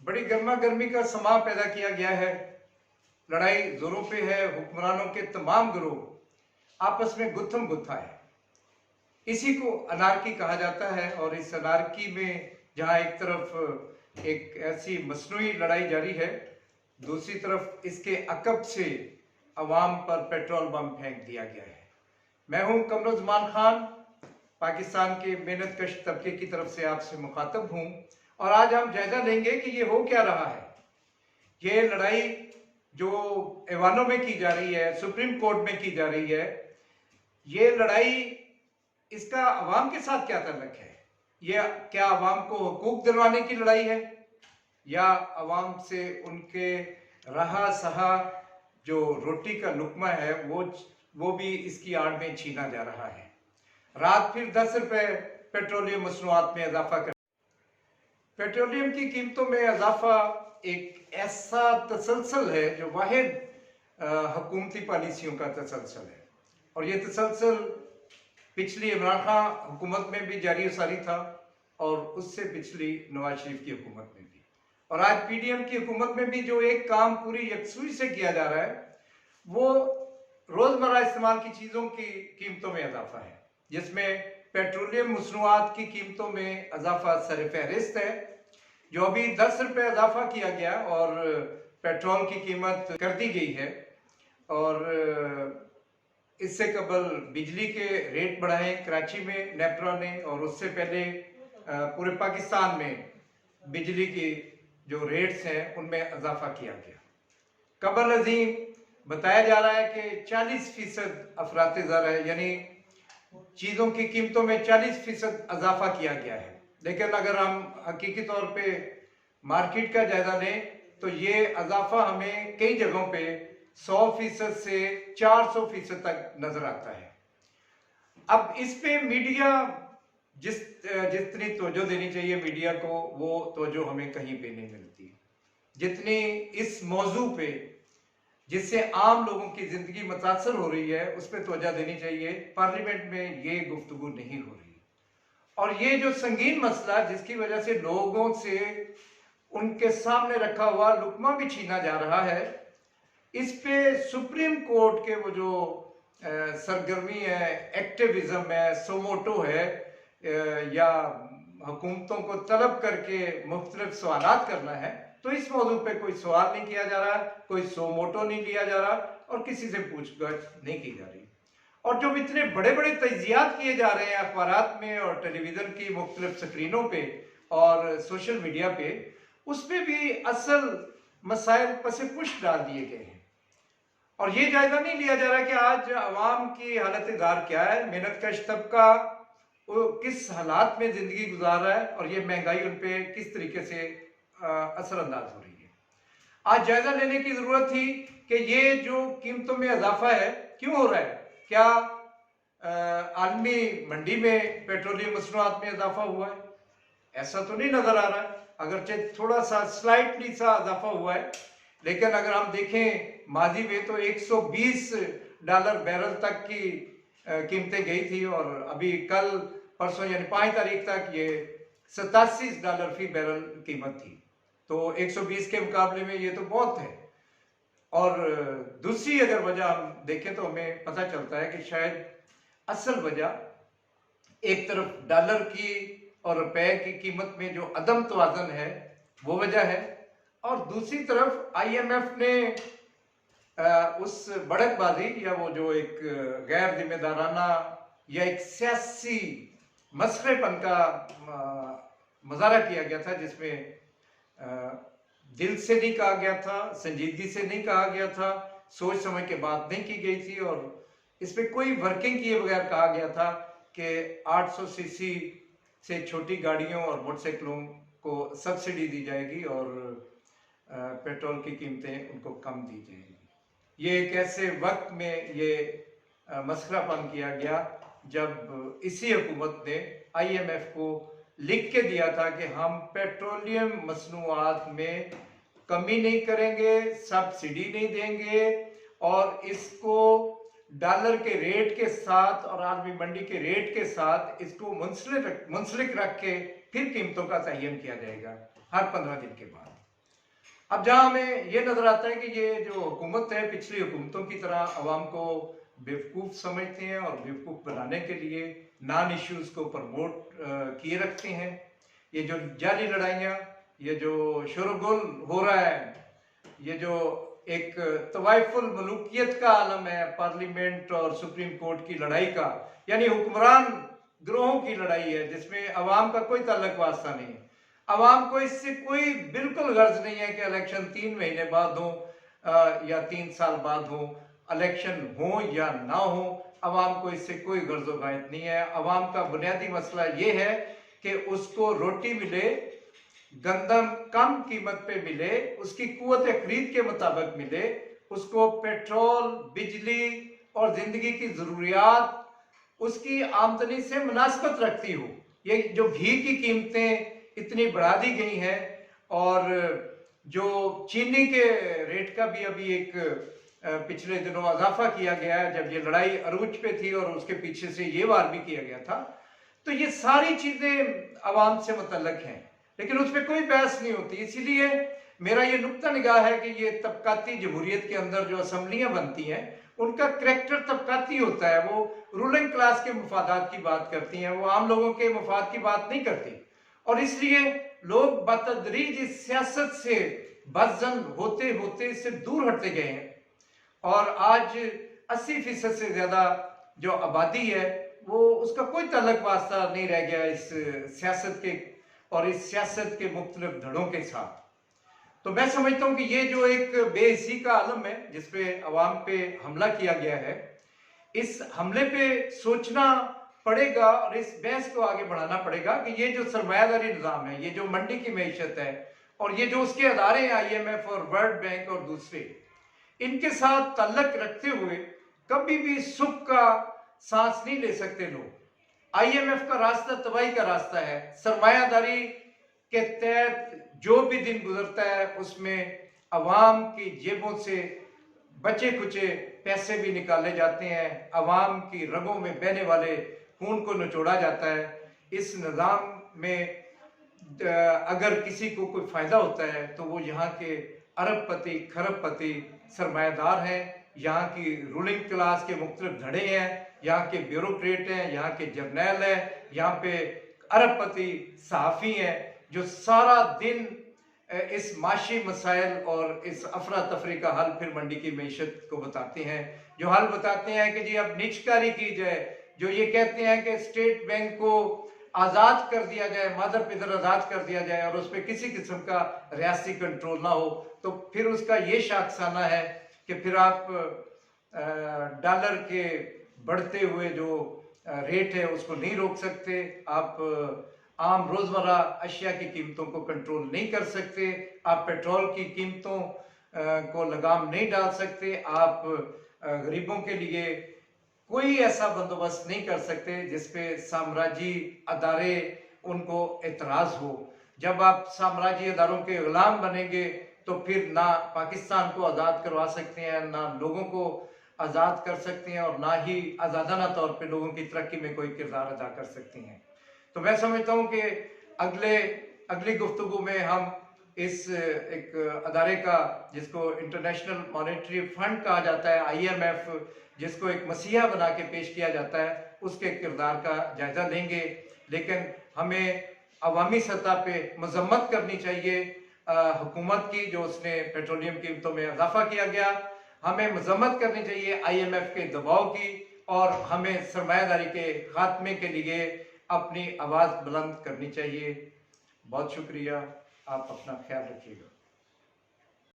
बड़ी गर्मा गर्मी का समा पैदा किया गया है। लड़ाई जोरों पे है। हुक्मरानों के तमाम गिरोह आपस में गुत्थम गुत्था है। इसी को अनारकी कहा जाता है। और इस अनारकी में जहां एक तरफ एक ऐसी मसनूई लड़ाई जारी है, दूसरी तरफ इसके अकब से अवाम पर पेट्रोल बम फेंक दिया गया है। मैं हूं कमरुज़्ज़मान खान, पाकिस्तान के मेहनत कश तबके की तरफ से आपसे मुखातब हूं, और आज हम जायजा लेंगे कि ये हो क्या रहा है। ये लड़ाई जो ऐवानों में की जा रही है, सुप्रीम कोर्ट में की जा रही है, ये लड़ाई, इसका अवाम के साथ क्या ताल्लुक है? ये क्या अवाम को हुकूक दिलवाने की लड़ाई है, या अवाम से उनके रहा सहा जो रोटी का लुकमा है वो भी इसकी आड़ में छीना जा रहा है। रात फिर 10 रुपए पेट्रोलियम मसनूआत में इजाफा कर। पेट्रोलियम की कीमतों में इजाफा एक ऐसा तसलसल है जो वाहिद हुकूमती पॉलिसियों का तसलसल है, और ये तसलसल पिछली इमरान खान हुकूमत में भी जारी सारी था, और उससे पिछली नवाज शरीफ की हुकूमत में भी, और आज पीडीएम की हुकूमत में भी जो एक काम पूरी यकसुई से किया जा रहा है वो रोजमर्रा इस्तेमाल की चीजों की कीमतों में इजाफा है, जिसमें पेट्रोलियम मसनूआत की कीमतों में इजाफा सर फहरिस्त है। जो अभी 10 रुपए इजाफा किया गया और पेट्रोल की कीमत कर दी गई है, और इससे कबल बिजली के रेट बढ़ाए कराची में नेपरा ने, और उससे पहले पूरे पाकिस्तान में बिजली की जो रेट्स हैं उनमें इजाफा किया गया। कबल अजीम बताया जा रहा है कि 40% अफरात ज़र है, यानी चीज़ों की कीमतों में 40% इजाफा किया गया है। लेकिन अगर हम हकीकी तौर पे मार्केट का जायजा लें तो ये इजाफा हमें कई जगहों पे 100% से 400% तक नजर आता है। अब इस पे मीडिया जितनी तवज्जो देनी चाहिए मीडिया को, वो तवज्जो हमें कहीं पे नहीं मिलती। जितनी इस मौजू पे जिससे आम लोगों की जिंदगी मुतासर हो रही है उस पर तवज्जो देनी चाहिए, पार्लियामेंट में ये गुफ्तगू नहीं हो रही। और ये जो संगीन मसला जिसकी वजह से लोगों से उनके सामने रखा हुआ लुकमा भी छीना जा रहा है, इस पे सुप्रीम कोर्ट के वो जो सरगर्मी है, एक्टिविज्म है, सोमोटो है, या हुकूमतों को तलब करके मुख्तलिफ सवालात करना है, तो इस मौजू पे कोई सवाल नहीं किया जा रहा, कोई सोमोटो नहीं लिया जा रहा, और किसी से पूछताछ नहीं की जा रही। और जो इतने बड़े बड़े तज्जियात किए जा रहे हैं अखबारात में और टेलीविजन की मुख्तलिफ स्क्रीनों पे और सोशल मीडिया पे, उस पर भी असल मसाइल पसे पुश डाल दिए गए हैं, और ये जायजा नहीं लिया जा रहा कि आज अवाम की हालत दार क्या है, मेहनत कश तबका वो किस हालात में जिंदगी गुजार रहा है, और ये महंगाई उन पे किस तरीके से असरअंदाज हो रही है। आज जायजा लेने की जरूरत थी कि ये जो कीमतों में इजाफा है क्यों हो रहा है। क्या आलमी मंडी में पेट्रोलियम मसनूआत में इजाफा हुआ है? ऐसा तो नहीं नजर आ रहा है, अगरचे थोड़ा सा स्लाइटली सा इजाफा हुआ है, लेकिन अगर हम देखें माजी में तो $120 बैरल तक की कीमतें गई थी, और अभी कल परसों यानी 5 तारीख तक ये $87 फी बैरल कीमत थी। तो 120 के मुकाबले में ये तो बहुत है। और दूसरी अगर वजह हम देखें तो हमें पता चलता है कि शायद असल वजह एक तरफ डॉलर की और रुपए की कीमत में जो अदम तवाज़ुन है वो वजह है, और दूसरी तरफ IMF ने उस बढ़तबाजी या वो जो एक गैर जिम्मेदाराना या एक सियासी मसखरेपन का मुजाहरा किया गया था, जिसमें दिल से नहीं कहा गया था, संजीदगी से नहीं कहा गया था, सोच समझ के बात नहीं की गई थी, और इस पे कोई वर्किंग किए बगैर कहा गया था कि 800 सीसी से छोटी गाड़ियों और मोटरसाइकिलों को सब्सिडी दी जाएगी और पेट्रोल की कीमतें उनको कम दी जाएगी। ये एक ऐसे वक्त में ये मसखरापन किया गया जब इसी हुकूमत ने IMF को लिख के दिया था कि हम पेट्रोलियम मसनूआत में कमी नहीं करेंगे, सब्सिडी नहीं देंगे, और इसको डॉलर के रेट के साथ और आलमी मंडी के रेट के साथ इसको मुंसलिक रख के फिर कीमतों का तयन किया जाएगा हर 15 दिन के बाद। अब जहां हमें ये नजर आता है कि ये जो हुकूमत है पिछली हुकूमतों की तरह अवाम को बेवकूफ़ समझते हैं और बेवकूफ़ बनाने के लिए नॉन इश्यूज़ को प्रमोट किए रखते हैं। ये जो जाली लड़ाइयाँ, ये जो शोरगुल हो रहा है, ये जो एक तवाइफुल मलूकियत का आलम है, पार्लियामेंट और सुप्रीम कोर्ट की लड़ाई का, यानी हुक्मरान ग्रोहों की लड़ाई है जिसमें अवाम का कोई ताल्लुक वास्ता नहीं है। अवाम को इससे कोई बिल्कुल गर्ज नहीं है कि इलेक्शन 3 महीने बाद हो या 3 साल बाद हो, इलेक्शन हो या ना हो, अवाम को इससे कोई गर्ज गायत नहीं है। अवाम का बुनियादी मसला ये है कि उसको रोटी मिले, गंदम कम कीमत पे मिले, उसकी कुव्वत खरीद के मुताबिक मिले, उसको पेट्रोल, बिजली और जिंदगी की जरूरियात उसकी आमदनी से मुनासबत रखती हो। ये जो घी की कीमतें इतनी बढ़ा दी गई हैं और जो चीनी के रेट का भी अभी एक पिछले दिनों इजाफा किया गया है, जब ये लड़ाई अरूज पे थी और उसके पीछे से ये वार भी किया गया था, तो ये सारी चीजें अवाम से मुतल्लक हैं, लेकिन उस पर कोई बहस नहीं होती। इसीलिए मेरा ये नुक्ता निगाह है कि ये तबकाती जमहूरियत के अंदर जो असम्बलियां बनती हैं उनका करैक्टर तबकाती होता है। वो रूलिंग क्लास के मफादात की बात करती हैं, वो आम लोगों के मफाद की बात नहीं करती, और इसलिए लोग बतदरीज इस सियासत से बदजन होते होते इससे दूर हटते गए हैं। और आज 80% से ज्यादा जो आबादी है वो उसका कोई तल्लक वास्ता नहीं रह गया इस सियासत के और इस सियासत के मुख्तलिफ धड़ों के साथ। तो मैं समझता हूं कि ये जो एक बेहिसी का आलम है जिसपे अवाम पे हमला किया गया है, इस हमले पे सोचना पड़ेगा और इस बहस को आगे बढ़ाना पड़ेगा कि ये जो सरमायादारी निज़ाम है, ये जो मंडी की मैशत है और ये जो उसके अदारे हैं IMF और वर्ल्ड बैंक और दूसरे, इनके साथ ताल्लुक रखते हुए कभी भी सुख का सांस नहीं ले सकते लोग। IMF का रास्ता तबाही का रास्ता है। सरमायादारी के तहत जो भी दिन गुजरता है उसमें अवाम की जेबों से बचे कुचे पैसे भी निकाले जाते हैं, अवाम की रगों में बहने वाले खून को निचोड़ा जाता है। इस निज़ाम में अगर किसी को कोई फायदा होता है तो वो यहाँ के अरबपति खरबपति सरमायादार हैं, यहाँ की रूलिंग क्लास के मुख्तलिफ धड़े हैं, यहाँ के ब्यूरोक्रेट हैं, यहाँ के जर्नैल हैं, यहाँ पे अरबपति सहाफ़ी हैं जो सारा दिन इस माशी मसाइल और इस अफरा तफरी का हल फिर मंडी की मैशत को बताते हैं। जो हल बताते हैं कि जी अब निजकारी की जाए, जो ये कहते हैं कि स्टेट बैंक को आज़ाद कर दिया जाए, मादर पिदर आज़ाद कर दिया जाए और उस पर किसी किस्म का रियासती कंट्रोल ना हो, तो फिर उसका ये शाखसाना है कि फिर आप डॉलर के बढ़ते हुए जो रेट है उसको नहीं रोक सकते, आप आम रोजमर्रा अशिया की कीमतों को कंट्रोल नहीं कर सकते, आप पेट्रोल की कीमतों को लगाम नहीं डाल सकते, आप गरीबों के लिए कोई ऐसा बंदोबस्त नहीं कर सकते जिसपे साम्राज्य अदारे उनको एतराज हो। जब आप साम्राज्य अदारों के गुलाम बनेंगे तो फिर ना पाकिस्तान को आज़ाद करवा सकते हैं, ना लोगों को आज़ाद कर सकते हैं और ना ही आज़ादाना तौर पे लोगों की तरक्की में कोई किरदार अदा कर सकते हैं। तो मैं समझता हूँ कि अगली गुफ्तगू में हम इस एक अदारे का जिसको इंटरनेशनल मॉनेटरी फंड कहा जाता है, IMF, जिसको एक मसीहा बना के पेश किया जाता है, उसके किरदार का जायजा लेंगे। लेकिन हमें अवामी सतह पे मजम्मत करनी चाहिए हुकूमत की, जो उसने पेट्रोलियम कीमतों में इजाफा किया गया। हमें मजम्मत करनी चाहिए IMF के दबाव की, और हमें सरमायादारी के खात्मे के लिए अपनी आवाज़ बुलंद करनी चाहिए। बहुत शुक्रिया, आप अपना ख्याल रखिएगा।